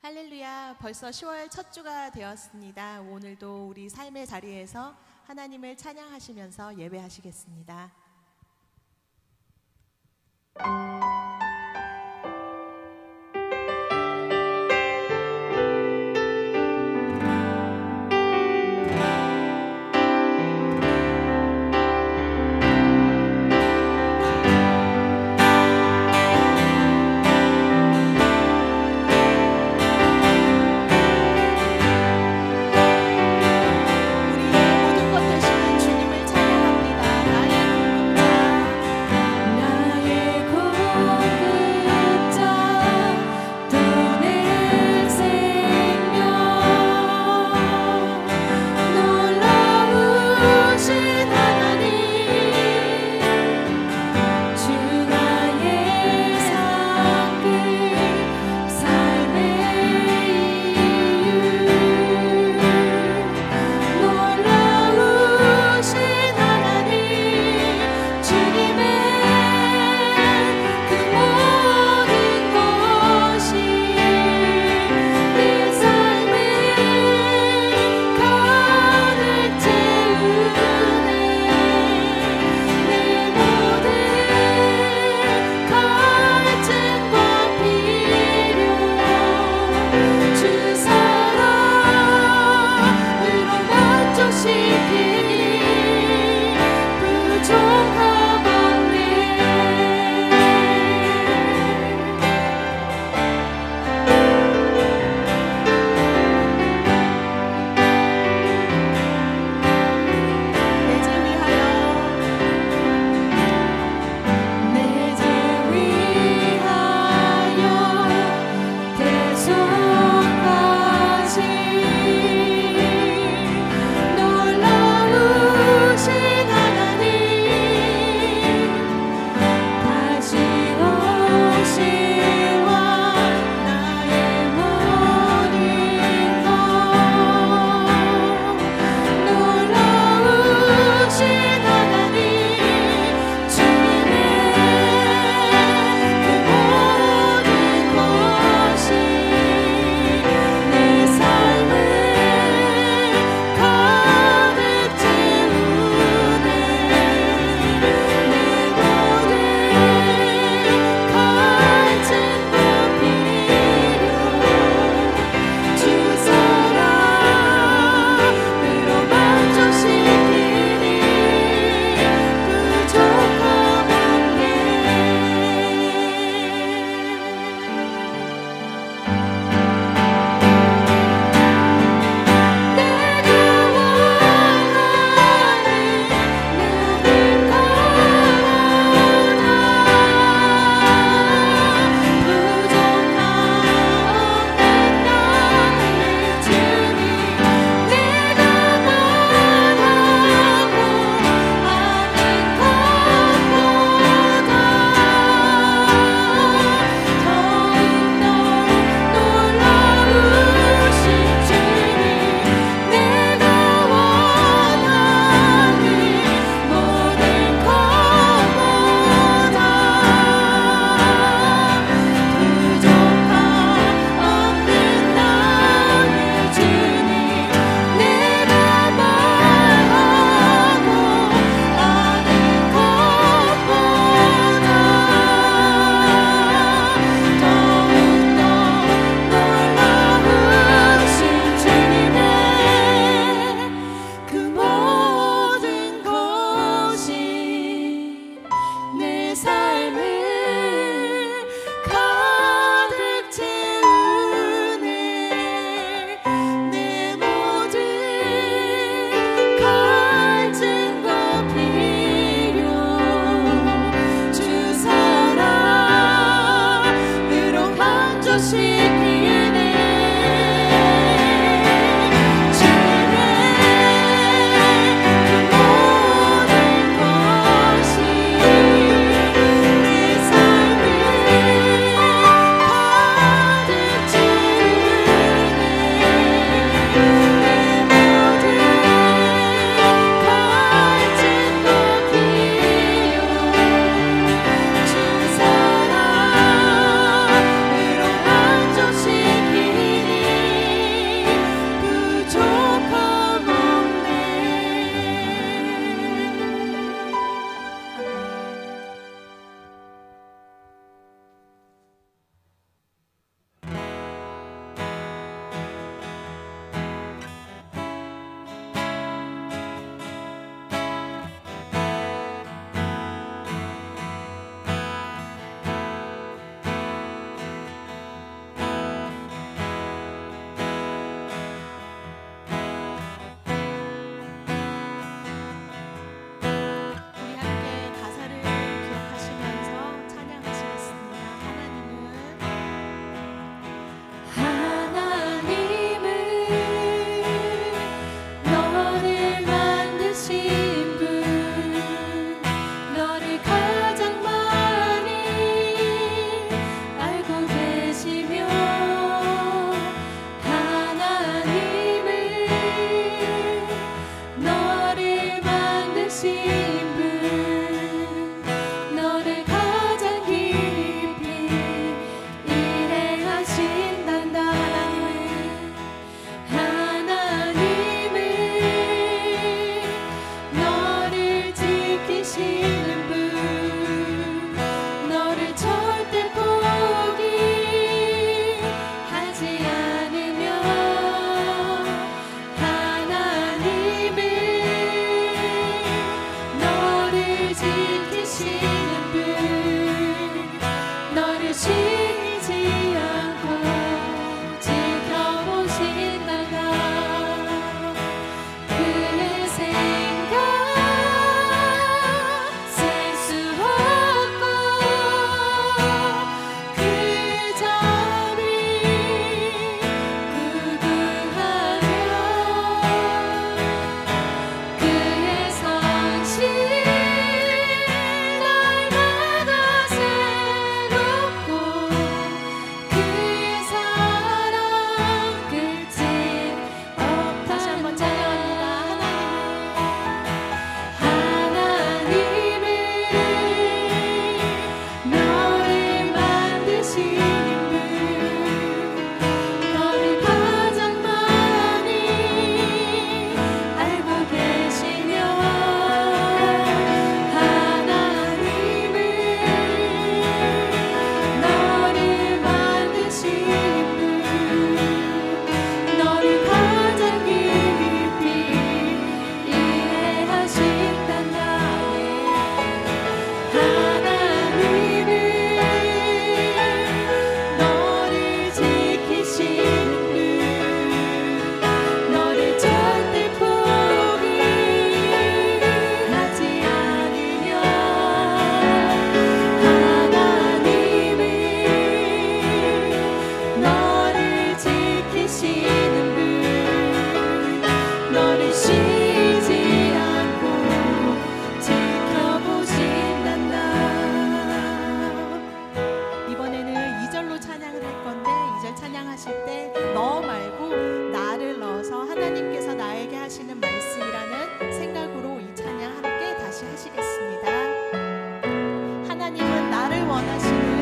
할렐루야, 벌써 10월 첫 주가 되었습니다. 오늘도 우리 삶의 자리에서 하나님을 찬양하시면서 예배하시겠습니다. 너 말고 나를 넣어서 하나님께서 나에게 하시는 말씀이라는 생각으로 이 찬양 함께 다시 하시겠습니다. 하나님은 나를 원하시는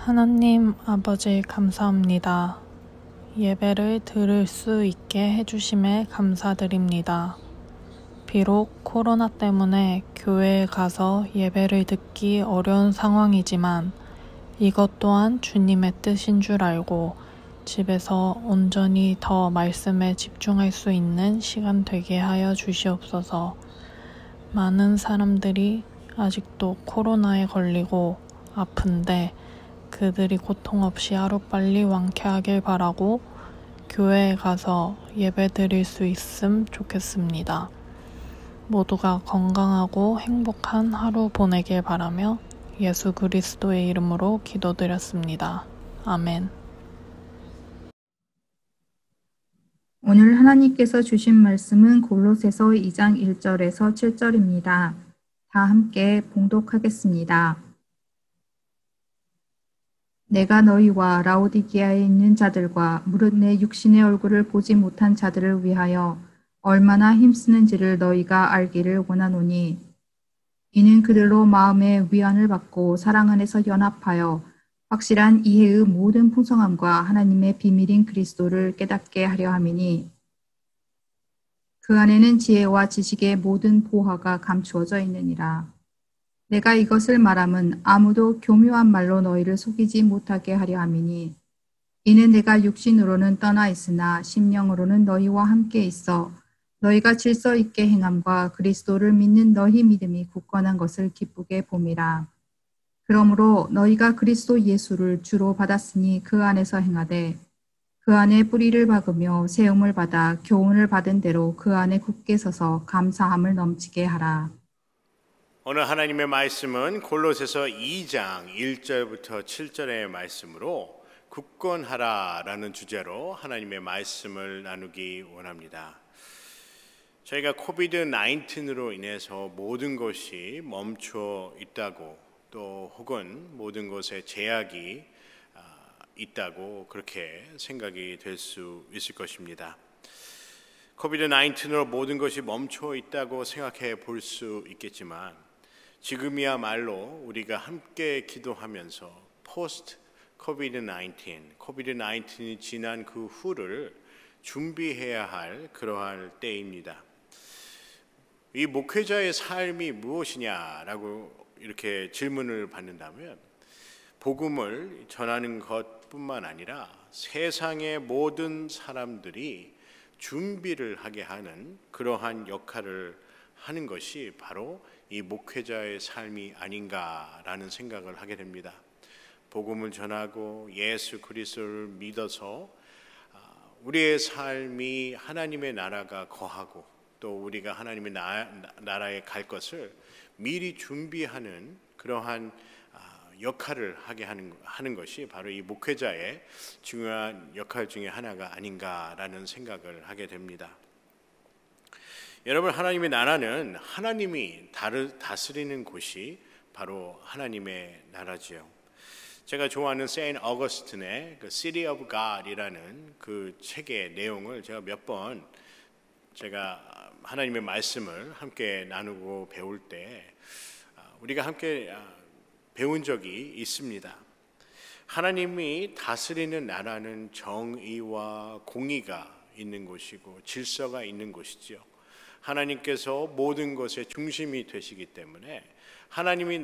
하나님 아버지 감사합니다. 예배를 드릴 수 있게 해주심에 감사드립니다. 비록 코로나 때문에 교회에 가서 예배를 듣기 어려운 상황이지만 이것 또한 주님의 뜻인 줄 알고 집에서 온전히 더 말씀에 집중할 수 있는 시간 되게 하여 주시옵소서. 많은 사람들이 아직도 코로나에 걸리고 아픈데 그들이 고통 없이 하루빨리 완쾌하길 바라고 교회에 가서 예배 드릴 수 있음 좋겠습니다. 모두가 건강하고 행복한 하루 보내길 바라며 예수 그리스도의 이름으로 기도드렸습니다. 아멘. 오늘 하나님께서 주신 말씀은 골로새서 2장 1절에서 7절입니다. 다 함께 봉독하겠습니다. 내가 너희와 라오디게아에 있는 자들과 무릇 내 육신의 얼굴을 보지 못한 자들을 위하여 얼마나 힘쓰는지를 너희가 알기를 원하노니 이는 그들로 마음의 위안을 받고 사랑 안에서 연합하여 확실한 이해의 모든 풍성함과 하나님의 비밀인 그리스도를 깨닫게 하려 함이니 그 안에는 지혜와 지식의 모든 보화가 감추어져 있느니라. 내가 이것을 말함은 아무도 교묘한 말로 너희를 속이지 못하게 하려 함이니 이는 내가 육신으로는 떠나 있으나 심령으로는 너희와 함께 있어 너희가 질서 있게 행함과 그리스도를 믿는 너희 믿음이 굳건한 것을 기쁘게 봄이라. 그러므로 너희가 그리스도 예수를 주로 받았으니 그 안에서 행하되 그 안에 뿌리를 박으며 세움을 받아 교훈을 받은 대로 그 안에 굳게 서서 감사함을 넘치게 하라. 오늘 하나님의 말씀은 골로새서 2장 1절부터 7절의 말씀으로 굳건하라라는 주제로 하나님의 말씀을 나누기 원합니다. 저희가 코비드 19으로 인해서 모든 것이 멈춰 있다고, 또 혹은 모든 것에 제약이 있다고 그렇게 생각이 될 수 있을 것입니다. 코비드 19으로 모든 것이 멈춰 있다고 생각해 볼 수 있겠지만, 지금이야말로 우리가 함께 기도하면서 포스트 코비드 19이 지난 그 후를 준비해야 할 그러한 때입니다. 이 목회자의 삶이 무엇이냐라고 이렇게 질문을 받는다면, 복음을 전하는 것뿐만 아니라 세상의 모든 사람들이 준비를 하게 하는 그러한 역할을 하는 것이 바로 이 목회자의 삶이 아닌가라는 생각을 하게 됩니다. 복음을 전하고 예수 그리스도를 믿어서 우리의 삶이 하나님의 나라가 거하고 또 우리가 하나님의 나라에 갈 것을 미리 준비하는 그러한 역할을 하게 하는 것이 바로 이 목회자의 중요한 역할 중에 하나가 아닌가라는 생각을 하게 됩니다. 여러분, 하나님의 나라는 하나님이 다스리는 곳이 바로 하나님의 나라지요. 제가 좋아하는 세인트 어거스틴의 그 City of God이라는 그 책의 내용을 제가 몇 번 제가 하나님의 말씀을 함께 나누고 배울 때 우리가 함께 배운 적이 있습니다. 하나님이 다스리는 나라는 정의와 공의가 있는 곳이고 질서가 있는 곳이지요. 하나님께서 모든 것의 중심이 되시기 때문에 하나님이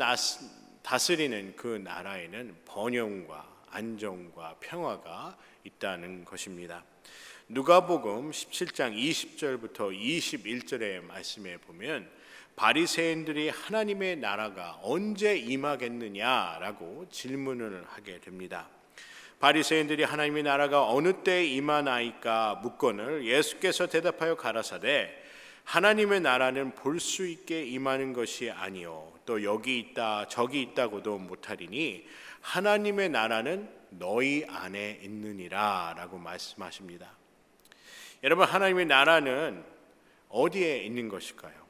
다스리는 그 나라에는 번영과 안정과 평화가 있다는 것입니다. 누가복음 17장 20절부터 21절의 말씀에 보면 바리새인들이 하나님의 나라가 언제 임하겠느냐라고 질문을 하게 됩니다. 바리새인들이 하나님의 나라가 어느 때에 임하나이까 묻거늘 예수께서 대답하여 가라사대 하나님의 나라는 볼 수 있게 임하는 것이 아니요 또 여기 있다 저기 있다고도 못하리니 하나님의 나라는 너희 안에 있느니라 라고 말씀하십니다. 여러분, 하나님의 나라는 어디에 있는 것일까요?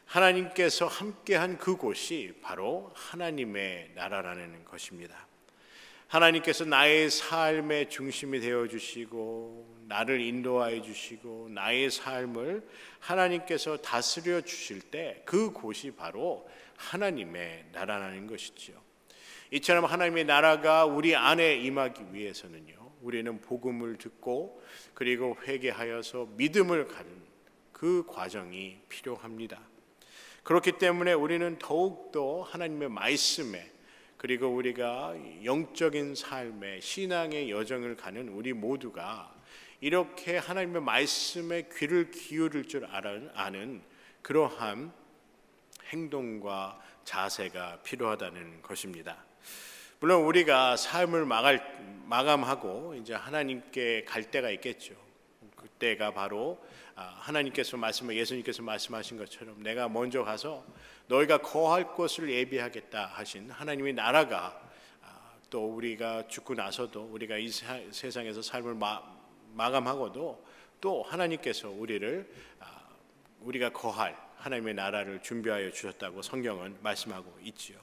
하나님께서 함께한 그곳이 바로 하나님의 나라라는 것입니다. 하나님께서 나의 삶의 중심이 되어주시고 나를 인도하여 주시고 나의 삶을 하나님께서 다스려 주실 때 그곳이 바로 하나님의 나라라는 것이죠. 이처럼 하나님의 나라가 우리 안에 임하기 위해서는요, 우리는 복음을 듣고 그리고 회개하여서 믿음을 갖는 그 과정이 필요합니다. 그렇기 때문에 우리는 더욱더 하나님의 말씀에 그리고 우리가 영적인 삶의 신앙의 여정을 가는 우리 모두가 이렇게 하나님의 말씀에 귀를 기울일 줄 아는 그러한 행동과 자세가 필요하다는 것입니다. 물론 우리가 삶을 마감하고 이제 하나님께 갈 때가 있겠죠. 그때가 바로 하나님께서 예수님께서 말씀하신 것처럼 내가 먼저 가서 너희가 거할 곳을 예비하겠다 하신 하나님의 나라가 또 우리가 죽고 나서도 우리가 이 세상에서 삶을 마감하고도 또 하나님께서 우리가 거할 하나님의 나라를 준비하여 주셨다고 성경은 말씀하고 있지요.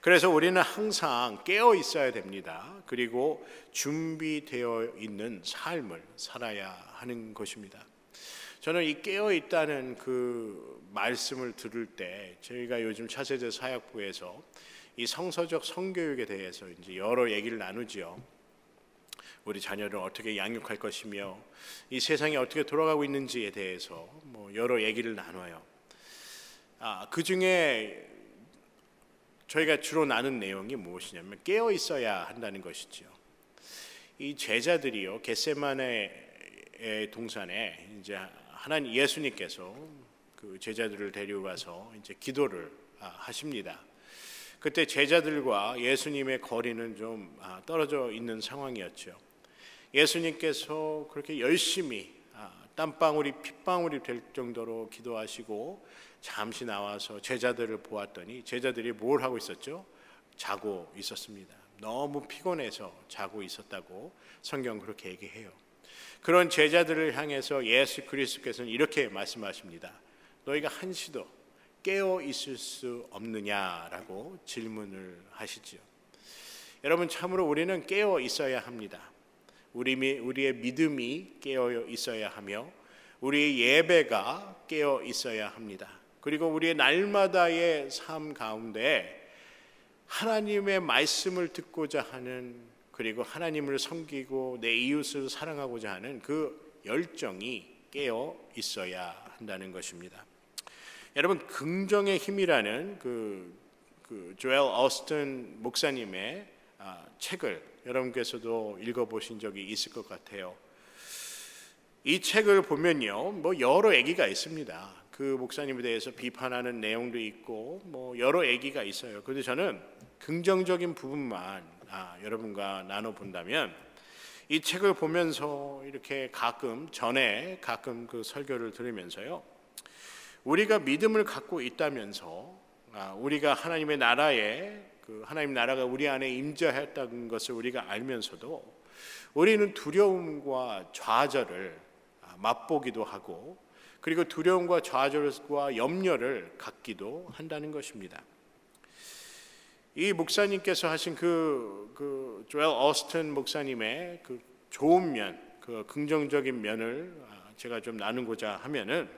그래서 우리는 항상 깨어 있어야 됩니다. 그리고 준비되어 있는 삶을 살아야 하는 것입니다. 저는 이 깨어 있다는 그 말씀을 들을 때 저희가 요즘 차세대 사역부에서 이 성서적 성교육에 대해서 이제 여러 얘기를 나누지요. 우리 자녀를 어떻게 양육할 것이며 이 세상이 어떻게 돌아가고 있는지에 대해서 여러 얘기를 나눠요. 그 중에 저희가 주로 나눈 내용이 무엇이냐면 깨어 있어야 한다는 것이죠. 이 제자들이요, 겟세마네 동산에 이제 예수님께서 그 제자들을 데려가서 이제 기도를 하십니다. 그때 제자들과 예수님의 거리는 좀 떨어져 있는 상황이었죠. 예수님께서 그렇게 열심히 땀방울이 핏방울이 될 정도로 기도하시고 잠시 나와서 제자들을 보았더니 제자들이 뭘 하고 있었죠? 자고 있었습니다. 너무 피곤해서 자고 있었다고 성경 그렇게 얘기해요. 그런 제자들을 향해서 예수 그리스도께서는 이렇게 말씀하십니다. 너희가 한시도 깨어 있을 수 없느냐라고 질문을 하시지요. 여러분, 참으로 우리는 깨어 있어야 합니다. 우리의 믿음이 깨어 있어야 하며 우리의 예배가 깨어 있어야 합니다. 그리고 우리의 날마다의 삶 가운데 하나님의 말씀을 듣고자 하는, 그리고 하나님을 섬기고 내 이웃을 사랑하고자 하는 그 열정이 깨어 있어야 한다는 것입니다. 여러분, 긍정의 힘이라는 그 조엘 오스틴 목사님의 책을 여러분께서도 읽어보신 적이 있을 것 같아요. 이 책을 보면요, 뭐 여러 얘기가 있습니다. 그 목사님에 대해서 비판하는 내용도 있고 뭐 여러 얘기가 있어요. 그런데 저는 긍정적인 부분만 여러분과 나눠본다면, 이 책을 보면서 이렇게 가끔 그 설교를 들으면서요, 우리가 믿음을 갖고 있다면서 우리가 하나님의 나라에 하나님 나라가 우리 안에 임재했다는 것을 우리가 알면서도 우리는 두려움과 좌절을 맛보기도 하고, 그리고 두려움과 좌절과 염려를 갖기도 한다는 것입니다. 이 목사님께서 하신 그 조엘 오스틴 목사님의 그 좋은 면, 그 긍정적인 면을 제가 좀 나누고자 하면은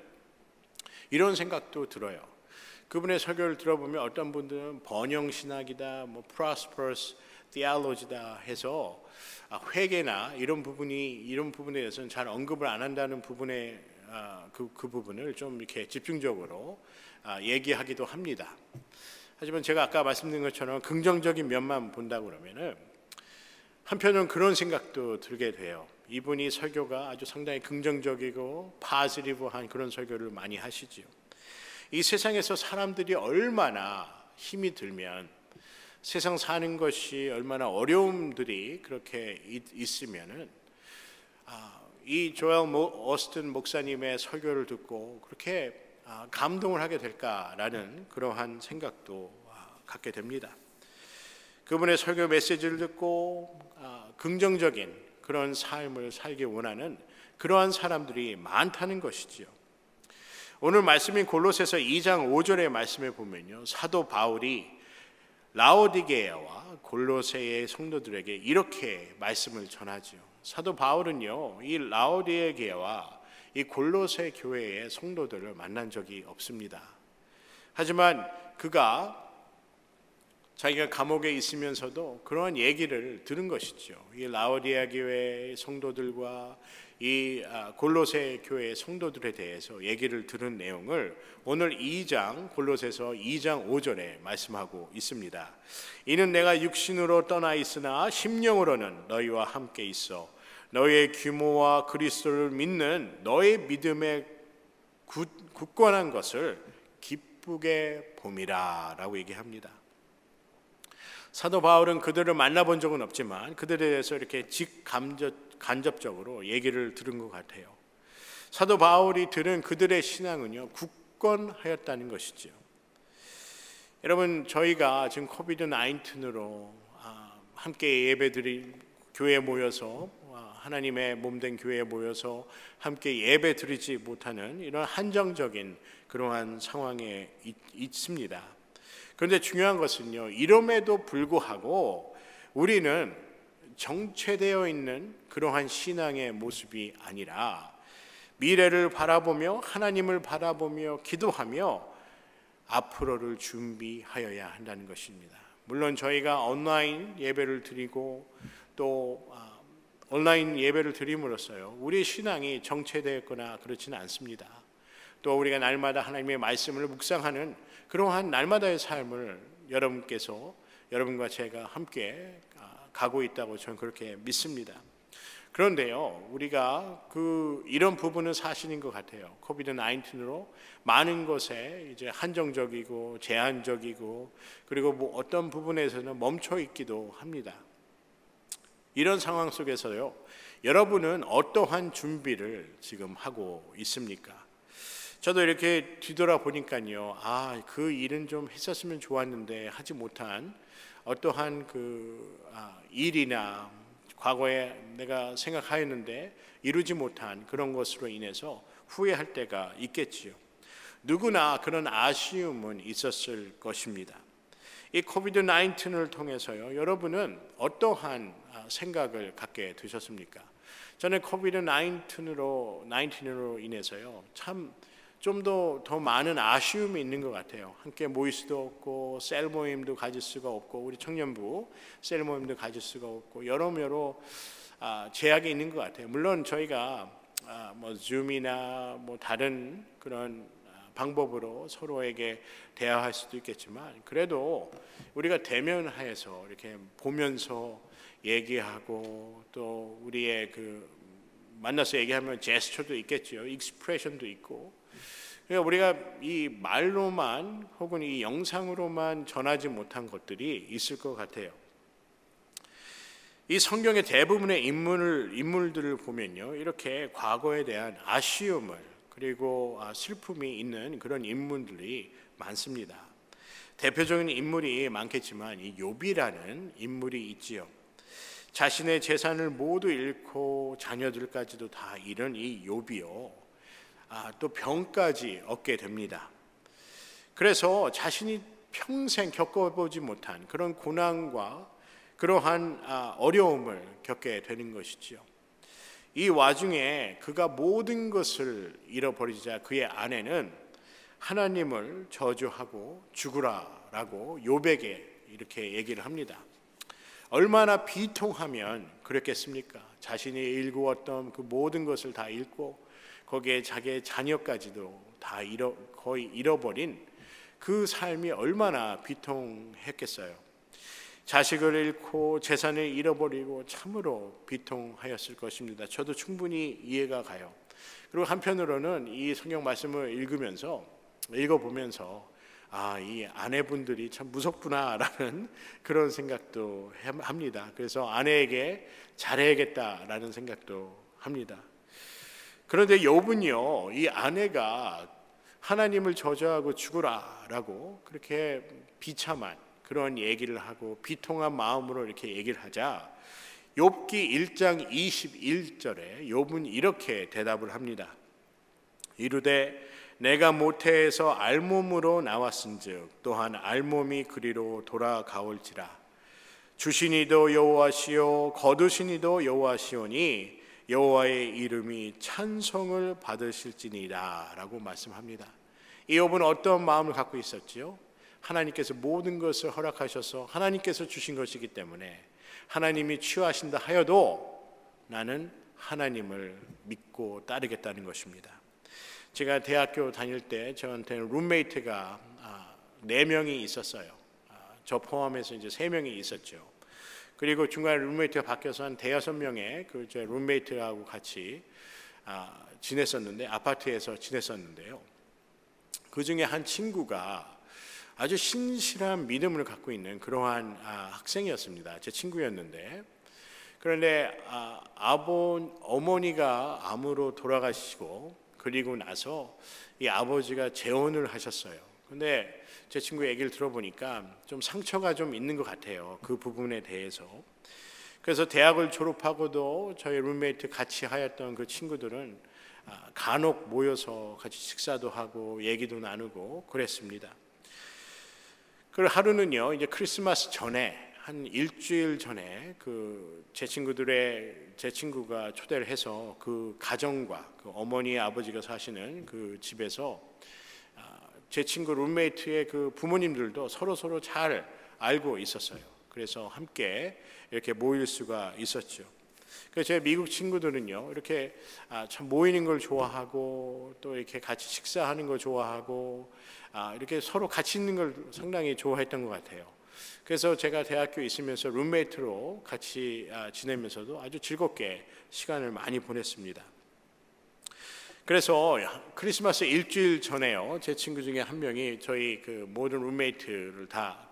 이런 생각도 들어요. 그분의 설교를 들어보면 어떤 분들은 번영 신학이다, 뭐 prosperous theology다 해서 회개나 이런 부분에 대해서는 잘 언급을 안 한다는 부분에 그 부분을 좀 이렇게 집중적으로 얘기하기도 합니다. 하지만 제가 아까 말씀드린 것처럼 긍정적인 면만 본다 그러면은 한편은 그런 생각도 들게 돼요. 이분이 설교가 아주 상당히 긍정적이고 파지티브한 그런 설교를 많이 하시지요. 이 세상에서 사람들이 얼마나 힘이 들면, 세상 사는 것이 얼마나 어려움들이 그렇게 있으면은 이 조엘 오스틴 목사님의 설교를 듣고 그렇게 감동을 하게 될까라는 그러한 생각도 갖게 됩니다. 그분의 설교 메시지를 듣고 긍정적인 그런 삶을 살기 원하는 그러한 사람들이 많다는 것이지요. 오늘 말씀인 골로새서 2장 5절의 말씀에 보면요, 사도 바울이 라오디게아와 골로새의 성도들에게 이렇게 말씀을 전하지요. 사도 바울은요, 이 라오디게아와 이 골로새 교회의 성도들을 만난 적이 없습니다. 하지만 그가 자기가 감옥에 있으면서도 그러한 얘기를 들은 것이죠. 이 라오디게아 교회의 성도들과 이 골로새 교회의 성도들에 대해서 얘기를 들은 내용을 오늘 골로새서 2장 5절에 말씀하고 있습니다. 이는 내가 육신으로 떠나 있으나 심령으로는 너희와 함께 있어 너희의 규모와 그리스도를 믿는 너희 믿음의 굳건한 것을 기쁘게 봄이라 라고 얘기합니다. 사도 바울은 그들을 만나본 적은 없지만 그들에 대해서 이렇게 간접적으로 얘기를 들은 것 같아요. 사도 바울이 들은 그들의 신앙은요, 굳건하였다는 것이죠. 여러분, 저희가 지금 코비드-19으로 함께 예배드릴 교회에 모여서 하나님의 몸된 교회에 모여서 함께 예배드리지 못하는 이런 한정적인 그러한 상황에 있습니다. 그런데 중요한 것은요, 이름에도 불구하고 우리는 정체되어 있는 그러한 신앙의 모습이 아니라 미래를 바라보며 하나님을 바라보며 기도하며 앞으로를 준비하여야 한다는 것입니다. 물론 저희가 온라인 예배를 드리고 또 온라인 예배를 드림으로써요, 우리의 신앙이 정체되었거나 그렇지는 않습니다. 또 우리가 날마다 하나님의 말씀을 묵상하는 그러한 날마다의 삶을 여러분과 제가 함께 가고 있다고 저는 그렇게 믿습니다. 그런데요, 우리가 이런 부분은 사실인 것 같아요. 코비드-19으로 많은 것에 이제 한정적이고 제한적이고 그리고 뭐 어떤 부분에서는 멈춰 있기도 합니다. 이런 상황 속에서요, 여러분은 어떠한 준비를 지금 하고 있습니까? 저도 이렇게 뒤돌아보니까요, 그 일은 좀 했었으면 좋았는데 하지 못한 어떠한 일이나 과거에 내가 생각하였는데 이루지 못한 그런 것으로 인해서 후회할 때가 있겠지요. 누구나 그런 아쉬움은 있었을 것입니다. 이 코비드 19을 통해서요, 여러분은 어떠한 생각을 갖게 되셨습니까? 저는 코비드 19으로 인해서요, 참 좀 더 많은 아쉬움이 있는 것 같아요. 함께 모일 수도 없고 셀 모임도 가질 수가 없고 우리 청년부 셀 모임도 가질 수가 없고 여러모로 제약이 있는 것 같아요. 물론 저희가 줌이나 다른 그런 방법으로 서로에게 대화할 수도 있겠지만 그래도 우리가 대면하여서 이렇게 보면서 얘기하고 또 우리의 만나서 얘기하면 제스처도 있겠죠. 익스프레션도 있고. 그러니까 우리가 이 말로만 혹은 이 영상으로만 전하지 못한 것들이 있을 것 같아요. 이 성경의 대부분의 인물들을 보면요, 이렇게 과거에 대한 아쉬움을 그리고 슬픔이 있는 그런 인물들이 많습니다. 대표적인 인물이 많겠지만 이 욥이라는 인물이 있지요. 자신의 재산을 모두 잃고 자녀들까지도 다 잃은 이 욥이요, 또 병까지 얻게 됩니다. 그래서 자신이 평생 겪어보지 못한 그런 고난과 그러한 어려움을 겪게 되는 것이지요. 이 와중에 그가 모든 것을 잃어버리자 그의 아내는 하나님을 저주하고 죽으라라고 욥에게 이렇게 얘기를 합니다. 얼마나 비통하면 그랬겠습니까? 자신이 일구었던 그 모든 것을 다 잃고 거기에 자기의 자녀까지도 다 거의 잃어버린 그 삶이 얼마나 비통했겠어요. 자식을 잃고 재산을 잃어버리고 참으로 비통하였을 것입니다. 저도 충분히 이해가 가요. 그리고 한편으로는 이 성경 말씀을 읽어보면서 이 아내분들이 참 무섭구나라는 그런 생각도 합니다. 그래서 아내에게 잘해야겠다라는 생각도 합니다. 그런데 욥은요, 이 아내가 하나님을 저주하고 죽으라라고 그렇게 비참한 그런 얘기를 하고 비통한 마음으로 이렇게 얘기를 하자 욥기 1장 21절에 욥은 이렇게 대답을 합니다. 이르되 내가 모태에서 알몸으로 나왔은즉 또한 알몸이 그리로 돌아가올지라. 주시니도 여호와시요 거두시니도 여호와시오니 여호와의 이름이 찬송을 받으실지니라 라고 말씀합니다. 이 욥은 어떤 마음을 갖고 있었지요? 하나님께서 모든 것을 허락하셔서 하나님께서 주신 것이기 때문에 하나님이 취하신다 하여도 나는 하나님을 믿고 따르겠다는 것입니다. 제가 대학교 다닐 때 저한테는 룸메이트가 4명이 있었어요. 저 포함해서 이제 3명이 있었죠. 그리고 중간에 룸메이트가 바뀌어서 한 5-6명의 제 룸메이트하고 같이 지냈었는데 아파트에서 지냈었는데요. 그 중에 한 친구가 아주 신실한 믿음을 갖고 있는 그러한 학생이었습니다. 제 친구였는데 그런데 어머니가 암으로 돌아가시고 그리고 나서 이 아버지가 재혼을 하셨어요. 근데 제 친구 얘기를 들어보니까 좀 상처가 좀 있는 것 같아요. 그 부분에 대해서. 그래서 대학을 졸업하고도 저희 룸메이트 같이 하였던 그 친구들은 간혹 모여서 같이 식사도 하고 얘기도 나누고 그랬습니다. 그 하루는요, 이제 크리스마스 전에 한 일주일 전에 제 친구가 초대를 해서 그 가정과 그 어머니 아버지가 사시는 그 집에서 제 친구 룸메이트의 그 부모님들도 서로 잘 알고 있었어요. 그래서 함께 이렇게 모일 수가 있었죠. 그래서 제 미국 친구들은요, 이렇게 참 모이는 걸 좋아하고 또 이렇게 같이 식사하는 걸 좋아하고 이렇게 서로 같이 있는 걸 상당히 좋아했던 것 같아요. 그래서 제가 대학교에 있으면서 룸메이트로 같이 지내면서도 아주 즐겁게 시간을 많이 보냈습니다. 그래서 크리스마스 일주일 전에요, 제 친구 중에 한 명이 저희 그 모든 룸메이트를 다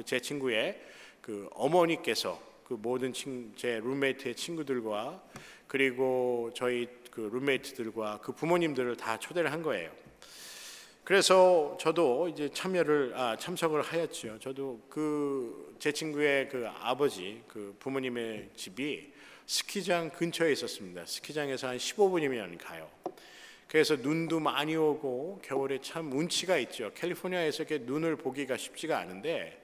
제 친구의 그 어머니께서 그 모든 제 룸메이트의 친구들과 그리고 저희 그 룸메이트들과 그 부모님들을 다 초대를 한 거예요. 그래서 저도 이제 참석을 하였죠. 저도 제 친구의 그 아버지, 그 부모님의 집이 스키장 근처에 있었습니다. 스키장에서 한 15분이면 가요. 그래서 눈도 많이 오고 겨울에 참 운치가 있죠. 캘리포니아에서 이렇게 눈을 보기가 쉽지가 않은데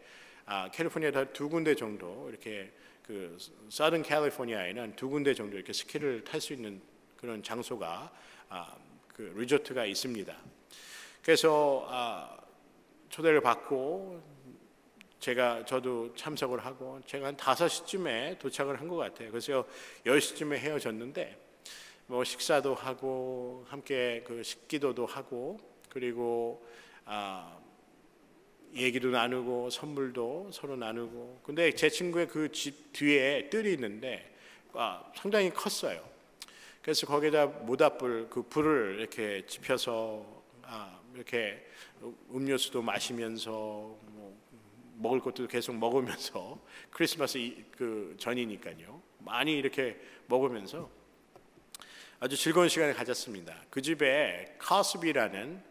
캘리포니아에 두 군데 정도 이렇게 그 서든 캘리포니아에는 두 군데 정도 이렇게 스키를 탈 수 있는 그런 장소가 그 리조트가 있습니다. 그래서 초대를 받고 저도 참석을 하고 제가 한 5시쯤에 도착을 한 것 같아요. 그래서 10시쯤에 헤어졌는데 뭐 식사도 하고 함께 그 식기도도 하고 그리고 얘기도 나누고 선물도 서로 나누고. 근데 제 친구의 그 집 뒤에 뜰이 있는데 상당히 컸어요. 그래서 거기다 모닥불 그 불을 이렇게 지펴서 이렇게 음료수도 마시면서 뭐 먹을 것도 계속 먹으면서 크리스마스 그 전이니까요. 많이 이렇게 먹으면서 아주 즐거운 시간을 가졌습니다. 그 집에 카스비라는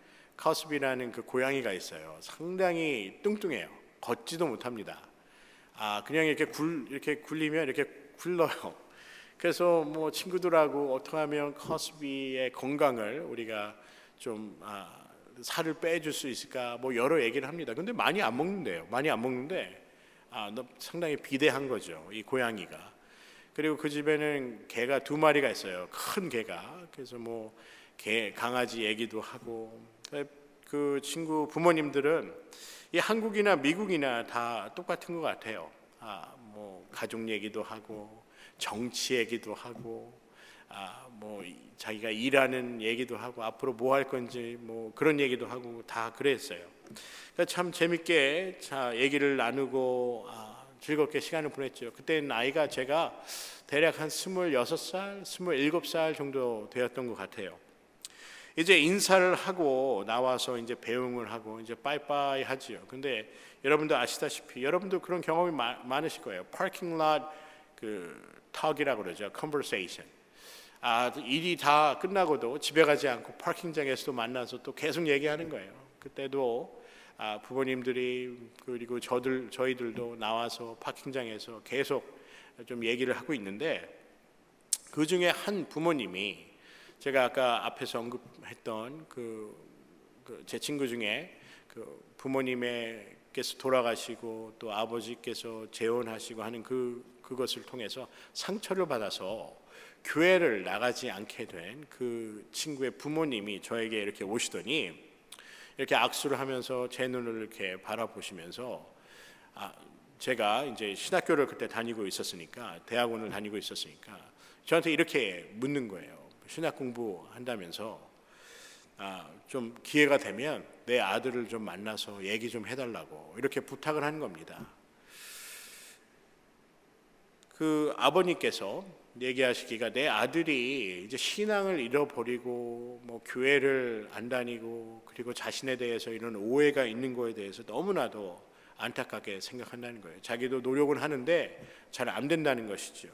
그 고양이가 있어요. 상당히 뚱뚱해요. 걷지도 못합니다. 그냥 이렇게 굴리면 이렇게 굴러요. 그래서 뭐 친구들하고 어떻게 하면 카스비의 건강을 우리가 좀 살을 빼줄 수 있을까 뭐 여러 얘기를 합니다. 근데 많이 안 먹는데요. 많이 안 먹는데 상당히 비대한 거죠. 이 고양이가. 그리고 그 집에는 개가 2마리가 있어요. 큰 개가. 그래서 뭐 강아지 얘기도 하고. 그 친구 부모님들은 이 한국이나 미국이나 다 똑같은 것 같아요. 뭐 가족 얘기도 하고 정치 얘기도 하고 뭐 자기가 일하는 얘기도 하고 앞으로 뭐 할 건지 뭐 그런 얘기도 하고 다 그랬어요. 그러니까 참 재밌게 얘기를 나누고 즐겁게 시간을 보냈죠. 그때 나이가 제가 대략 한 26살, 27살 정도 되었던 것 같아요. 이제 인사를 하고 나와서 이제 배웅을 하고 이제 빠이빠이 하지요. 근데 여러분도 아시다시피 여러분도 그런 경험이 많으실 거예요. 파킹 롯 그 턱이라고 그러죠. conversation. 일이 다 끝나고도 집에 가지 않고 파킹장에서도 만나서 또 계속 얘기하는 거예요. 그때도 부모님들이 그리고 저희들도 나와서 파킹장에서 계속 좀 얘기를 하고 있는데 그 중에 한 부모님이 제가 아까 앞에서 언급했던 제 친구 중에 그 부모님께서 돌아가시고 또 아버지께서 재혼하시고 하는 그것을 통해서 상처를 받아서 교회를 나가지 않게 된 그 친구의 부모님이 저에게 이렇게 오시더니 이렇게 악수를 하면서 제 눈을 이렇게 바라보시면서 제가 이제 신학교를 그때 다니고 있었으니까 대학원을 다니고 있었으니까 저한테 이렇게 묻는 거예요. 신학 공부한다면서 좀 기회가 되면 내 아들을 좀 만나서 얘기 좀 해달라고 이렇게 부탁을 하는 겁니다. 그 아버님께서 얘기하시기가 내 아들이 이제 신앙을 잃어버리고 뭐 교회를 안 다니고 그리고 자신에 대해서 이런 오해가 있는 거에 대해서 너무나도 안타깝게 생각한다는 거예요. 자기도 노력은 하는데 잘 안 된다는 것이죠.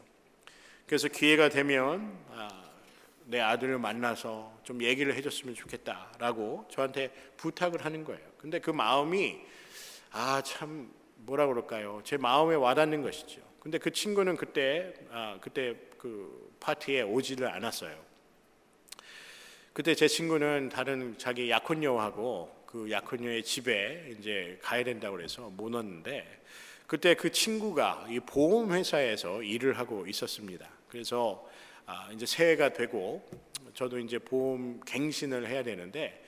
그래서 기회가 되면 내 아들을 만나서 좀 얘기를 해줬으면 좋겠다라고 저한테 부탁을 하는 거예요. 근데 그 마음이 참 뭐라 그럴까요? 제 마음에 와닿는 것이죠. 근데 그 친구는 그때 그 파티에 오지를 않았어요. 그때 제 친구는 다른 자기 약혼녀하고 그 약혼녀의 집에 이제 가야 된다고 그래서 못 왔는데 그때 그 친구가 이 보험 회사에서 일을 하고 있었습니다. 그래서 이제 새해가 되고 저도 이제 보험 갱신을 해야 되는데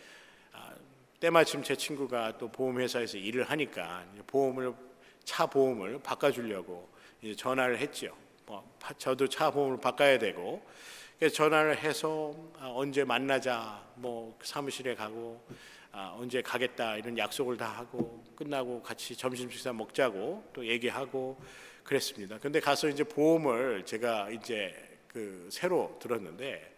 때마침 제 친구가 또 보험 회사에서 일을 하니까 차 보험을 바꿔주려고 이제 전화를 했죠. 저도 차 보험을 바꿔야 되고 그래서 전화를 해서 언제 만나자 뭐 사무실에 가고 언제 가겠다 이런 약속을 다 하고 끝나고 같이 점심 식사 먹자고 또 얘기하고 그랬습니다. 근데 가서 이제 보험을 제가 이제 새로 들었는데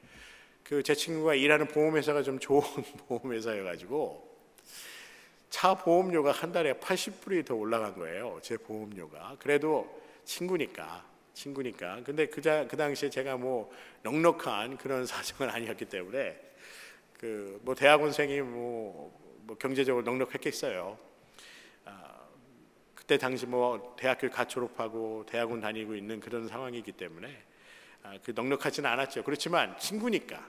제 친구가 일하는 보험회사가 좀 좋은 보험회사여가지고 차 보험료가 한 달에 80불이 더 올라간 거예요. 제 보험료가. 그래도 친구니까 친구니까. 근데 그 당시에 제가 뭐 넉넉한 그런 사정은 아니었기 때문에 뭐 대학원생이 뭐 경제적으로 넉넉했겠어요. 그때 당시 뭐 대학교 갓 졸업하고 대학원 다니고 있는 그런 상황이기 때문에 넉넉하지는 않았죠. 그렇지만 친구니까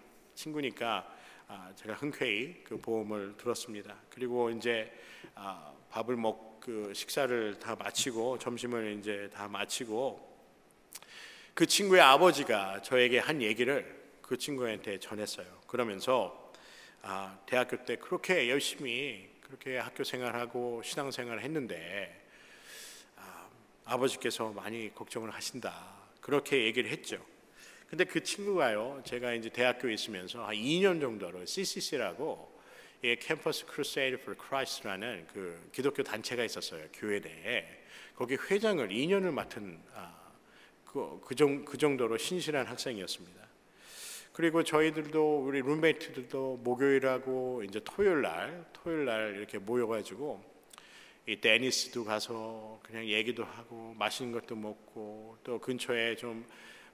제가 흔쾌히 그 보험을 들었습니다. 그리고 이제 밥을 식사를 다 마치고 점심을 이제 다 마치고 그 친구의 아버지가 저에게 한 얘기를 그 친구한테 전했어요. 그러면서 대학교 때 그렇게 열심히 그렇게 학교 생활하고 신앙 생활을 했는데 아버지께서 많이 걱정을 하신다. 그렇게 얘기를 했죠. 근데 그 친구가요, 제가 이제 대학교에 있으면서 한 2년 정도로 CCC라고 캠퍼스 크루세이드 포 크라이스트라는 그 기독교 단체가 있었어요. 교회 내에. 거기 회장을 2년을 맡은 그 정도로 신실한 학생이었습니다. 그리고 저희들도 우리 룸메이트들도 목요일하고 이제 토요일 날 이렇게 모여가지고 이 데니스도 가서 그냥 얘기도 하고 맛있는 것도 먹고 또 근처에 좀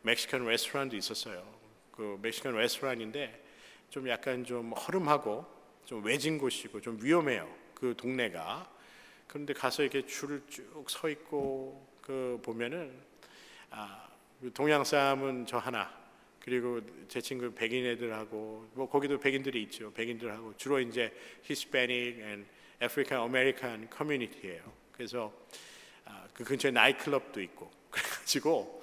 멕시칸 레스토랑도 있었어요. 그 멕시칸 레스토랑인데 좀 약간 좀 허름하고 좀 외진 곳이고 좀 위험해요. 그 동네가. 그런데 가서 이렇게 줄을 쭉 서 있고 보면은 동양 사람은 저 하나, 그리고 제 친구 백인 애들하고 뭐 거기도 백인들이 있죠. 백인들하고 주로 이제 Hispanic and African American 커뮤니티예요. 그래서 그 근처에 나이트클럽도 있고 그래가지고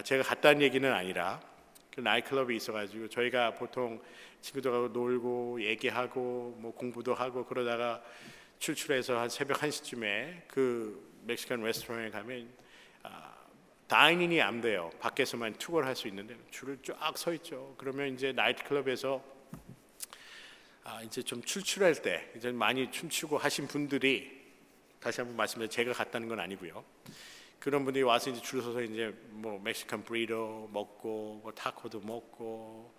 제가 갔다는 얘기는 아니라 그 나이트클럽이 있어가지고 저희가 보통 친구들하고 놀고 얘기하고 뭐 공부도 하고 그러다가 출출해서 한 새벽 1시쯤에 그 멕시칸 레스토랑에 가면 다이닝이 안 돼요. 밖에서만 투고를 할 수 있는데 줄을 쫙 서 있죠. 그러면 이제 나이트클럽에서 이제 좀 출출할 때 이제 많이 춤추고 하신 분들이, 다시 한번 말씀드려 제가 갔다는 건 아니고요. 그런 분들이 와서 이제 줄 서서 이제 뭐 멕시칸 브리도 먹고 뭐 타코도 먹고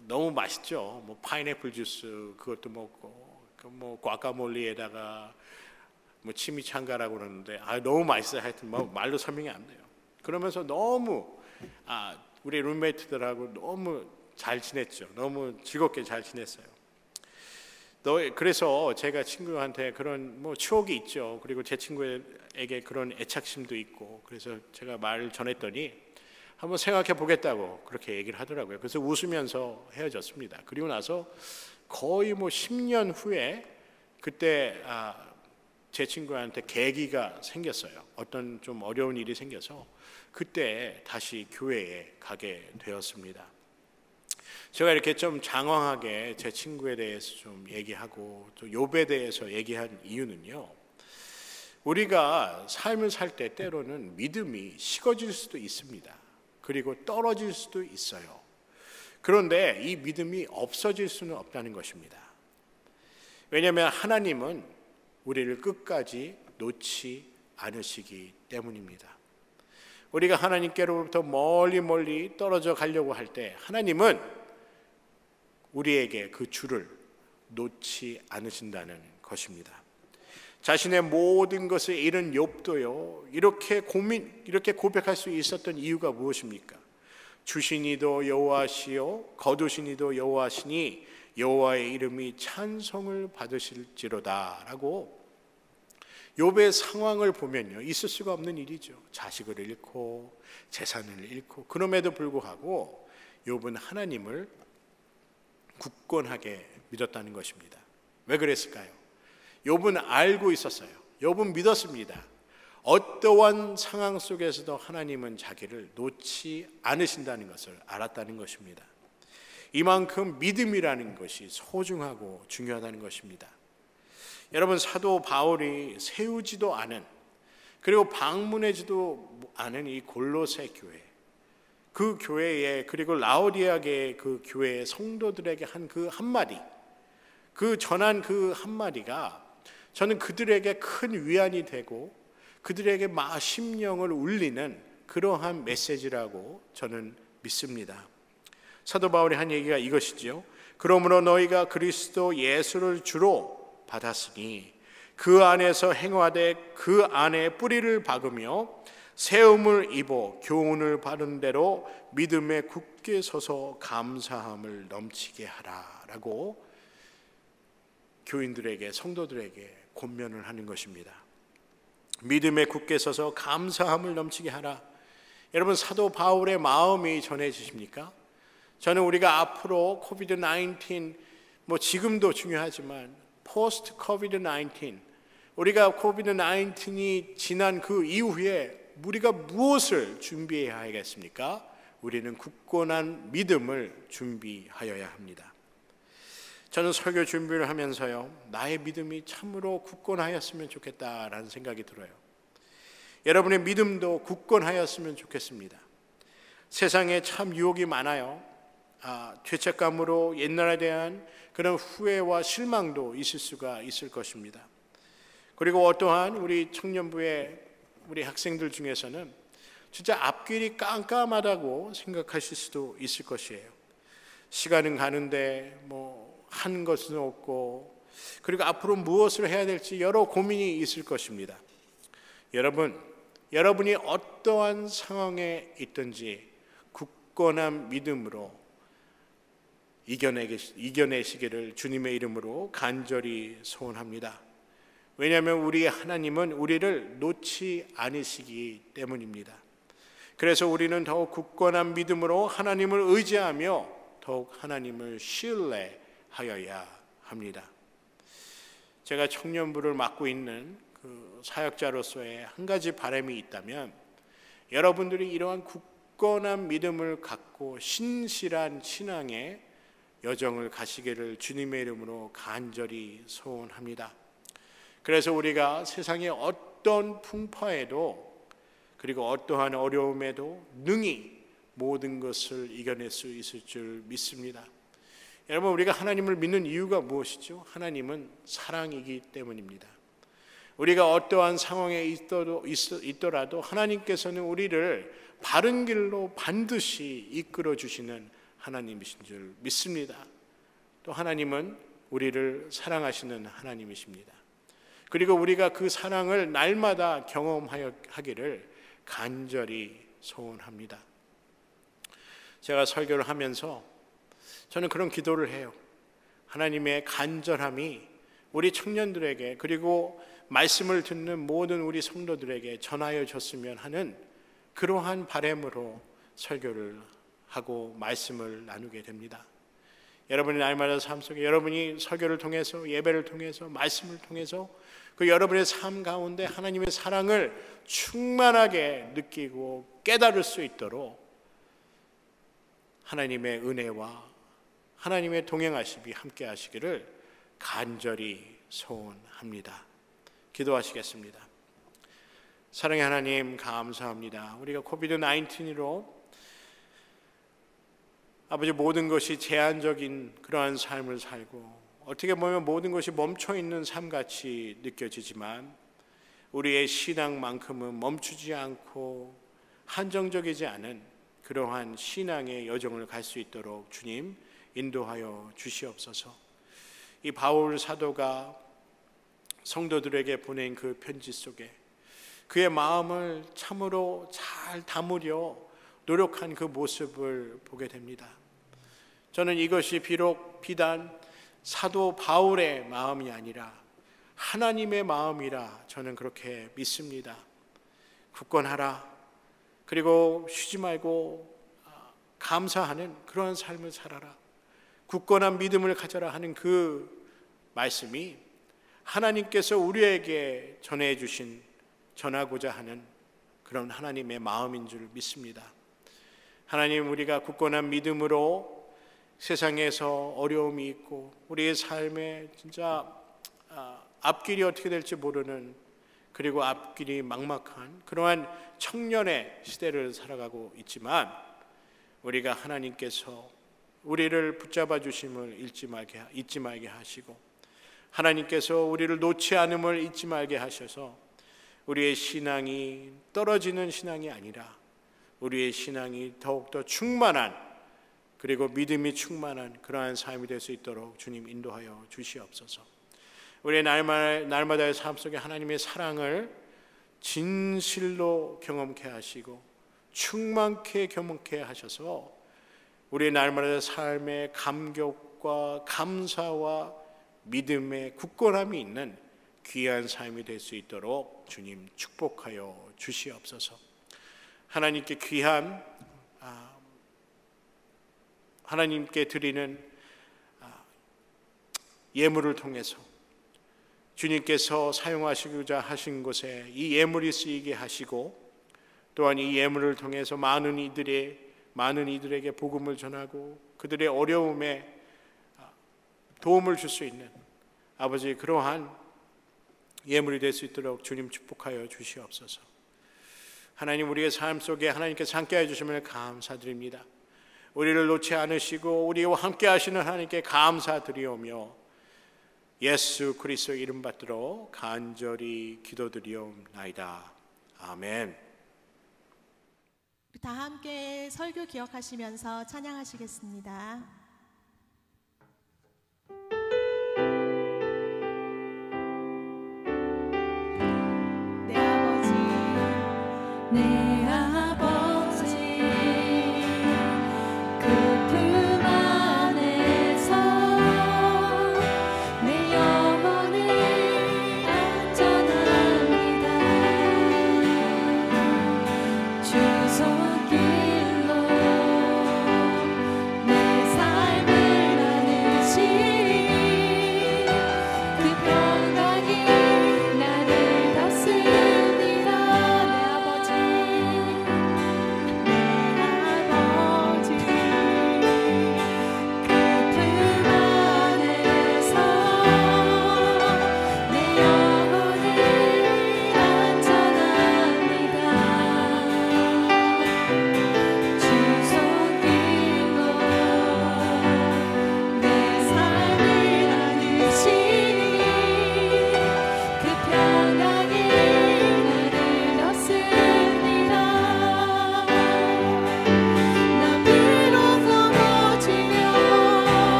너무 맛있죠. 뭐 파인애플 주스 그것도 먹고 뭐 과카몰리에다가 뭐 치미창가라고 그러는데 너무 맛있어요. 하여튼 뭐 말로 설명이 안 돼요. 그러면서 너무 우리 룸메이트들하고 너무 잘 지냈죠. 너무 즐겁게 잘 지냈어요. 그래서 제가 친구한테 그런 뭐 추억이 있죠. 그리고 제 친구에게 그런 애착심도 있고, 그래서 제가 말을 전했더니 한번 생각해 보겠다고 그렇게 얘기를 하더라고요. 그래서 웃으면서 헤어졌습니다. 그리고 나서 거의 뭐 10년 후에 그때 제 친구한테 계기가 생겼어요. 어떤 좀 어려운 일이 생겨서 그때 다시 교회에 가게 되었습니다. 제가 이렇게 좀 장황하게 제 친구에 대해서 좀 얘기하고 또 욥에 대해서 얘기한 이유는요, 우리가 삶을 살 때 때로는 믿음이 식어질 수도 있습니다. 그리고 떨어질 수도 있어요. 그런데 이 믿음이 없어질 수는 없다는 것입니다. 왜냐하면 하나님은 우리를 끝까지 놓지 않으시기 때문입니다. 우리가 하나님께로부터 멀리 떨어져 가려고 할 때 하나님은 우리에게 그 줄을 놓지 않으신다는 것입니다. 자신의 모든 것을 잃은 욥도요, 이렇게 고백할 수 있었던 이유가 무엇입니까? 주신 이도 여호와시요 거두신 이도 여호와시니 여호와의 이름이 찬송을 받으실지로다라고 욥의 상황을 보면요, 있을 수가 없는 일이죠. 자식을 잃고 재산을 잃고, 그럼에도 불구하고 욥은 하나님을 굳건하게 믿었다는 것입니다. 왜 그랬을까요? 욥은 알고 있었어요. 욥은 믿었습니다. 어떠한 상황 속에서도 하나님은 자기를 놓지 않으신다는 것을 알았다는 것입니다. 이만큼 믿음이라는 것이 소중하고 중요하다는 것입니다. 여러분, 사도 바울이 세우지도 않은, 그리고 방문하지도 않은 이 골로새 교회, 그 교회에, 그리고 라오디아계 그 교회의 성도들에게 한 그 한마디, 그 전한 그 한마디가 저는 그들에게 큰 위안이 되고 그들에게 심령을 울리는 그러한 메시지라고 저는 믿습니다. 사도 바울이 한 얘기가 이것이죠. 그러므로 너희가 그리스도 예수를 주로 받았으니 그 안에서 행하되 그 안에 뿌리를 박으며 세움을 입어 교훈을 받은 대로 믿음에 굳게 서서 감사함을 넘치게 하라라고 교인들에게, 성도들에게 권면을 하는 것입니다. 믿음에 굳게 서서 감사함을 넘치게 하라. 여러분, 사도 바울의 마음이 전해지십니까? 저는 우리가 앞으로 코비드-19, 지금도 중요하지만 포스트 코비드-19, 우리가 코비드-19이 지난 그 이후에 우리가 무엇을 준비해야 하겠습니까? 우리는 굳건한 믿음을 준비하여야 합니다. 저는 설교 준비를 하면서요, 나의 믿음이 참으로 굳건하였으면 좋겠다라는 생각이 들어요. 여러분의 믿음도 굳건하였으면 좋겠습니다. 세상에 참 유혹이 많아요. 죄책감으로 옛날에 대한 그런 후회와 실망도 있을 수가 있을 것입니다. 그리고 어떠한 우리 청년부의 우리 학생들 중에서는 진짜 앞길이 깜깜하다고 생각하실 수도 있을 것이에요. 시간은 가는데 한 것은 없고, 그리고 앞으로 무엇을 해야 될지 여러 고민이 있을 것입니다. 여러분이 어떠한 상황에 있든지 굳건한 믿음으로 이겨내시기를 주님의 이름으로 간절히 소원합니다. 왜냐하면 우리 하나님은 우리를 놓지 않으시기 때문입니다. 그래서 우리는 더욱 굳건한 믿음으로 하나님을 의지하며 더욱 하나님을 신뢰하여야 합니다. 제가 청년부를 맡고 있는 그 사역자로서의 한 가지 바람이 있다면, 여러분들이 이러한 굳건한 믿음을 갖고 신실한 신앙의 여정을 가시기를 주님의 이름으로 간절히 소원합니다. 그래서 우리가 세상의 어떤 풍파에도, 그리고 어떠한 어려움에도 능히 모든 것을 이겨낼 수 있을 줄 믿습니다. 여러분, 우리가 하나님을 믿는 이유가 무엇이죠? 하나님은 사랑이기 때문입니다. 우리가 어떠한 상황에 있더라도 하나님께서는 우리를 바른 길로 반드시 이끌어 주시는 하나님이신 줄 믿습니다. 또 하나님은 우리를 사랑하시는 하나님이십니다. 그리고 우리가 그 사랑을 날마다 경험하기를 간절히 소원합니다. 제가 설교를 하면서 저는 그런 기도를 해요. 하나님의 간절함이 우리 청년들에게, 그리고 말씀을 듣는 모든 우리 성도들에게 전하여졌으면 하는 그러한 바람으로 설교를 하고 말씀을 나누게 됩니다. 여러분의 날마다 삶 속에, 여러분이 설교를 통해서, 예배를 통해서, 말씀을 통해서 그 여러분의 삶 가운데 하나님의 사랑을 충만하게 느끼고 깨달을 수 있도록 하나님의 은혜와 하나님의 동행하심이 함께 하시기를 간절히 소원합니다. 기도하시겠습니다. 사랑의 하나님, 감사합니다. 우리가 코비드-19으로 아버지, 모든 것이 제한적인 그러한 삶을 살고, 어떻게 보면 모든 것이 멈춰있는 삶같이 느껴지지만 우리의 신앙만큼은 멈추지 않고 한정적이지 않은 그러한 신앙의 여정을 갈 수 있도록 주님 인도하여 주시옵소서. 이 바울 사도가 성도들에게 보낸 그 편지 속에 그의 마음을 참으로 잘 담으려 노력한 그 모습을 보게 됩니다. 저는 이것이 비단 사도 바울의 마음이 아니라 하나님의 마음이라 저는 그렇게 믿습니다. 굳건하라, 그리고 쉬지 말고 감사하는 그러한 삶을 살아라, 굳건한 믿음을 가져라 하는 그 말씀이 하나님께서 우리에게 전하고자 하는 그런 하나님의 마음인 줄 믿습니다. 하나님, 우리가 굳건한 믿음으로 세상에서 어려움이 있고 우리의 삶에 진짜 앞길이 어떻게 될지 모르는, 그리고 앞길이 막막한 그러한 청년의 시대를 살아가고 있지만, 우리가 하나님께서 우리를 붙잡아 주심을 잊지 말게 하시고, 하나님께서 우리를 놓지 않음을 잊지 말게 하셔서 우리의 신앙이 떨어지는 신앙이 아니라 우리의 신앙이 더욱더 충만한, 그리고 믿음이 충만한 그러한 삶이 될 수 있도록 주님 인도하여 주시옵소서. 우리의 날마다의 삶 속에 하나님의 사랑을 진실로 경험케 하시고 충만케 경험케 하셔서 우리의 날마다의 삶의 감격과 감사와 믿음의 굳건함이 있는 귀한 삶이 될 수 있도록 주님 축복하여 주시옵소서. 하나님께 귀한 하나님께 드리는 예물을 통해서 주님께서 사용하시고자 하신 곳에 이 예물이 쓰이게 하시고, 또한 이 예물을 통해서 많은 이들에게 복음을 전하고 그들의 어려움에 도움을 줄 수 있는 아버지 그러한 예물이 될 수 있도록 주님 축복하여 주시옵소서. 하나님, 우리의 삶 속에 하나님께서 함께해 주심을 감사드립니다. 우리를 놓지 않으시고 우리와 함께 하시는 하나님께 감사드리오며 예수 그리스도 이름 받들어 간절히 기도드리옵나이다. 아멘. 다 함께 설교 기억하시면서 찬양하시겠습니다. 내 아버지, 내 아버지 그 품 안에서 내 영혼은 안전합니다. 주 손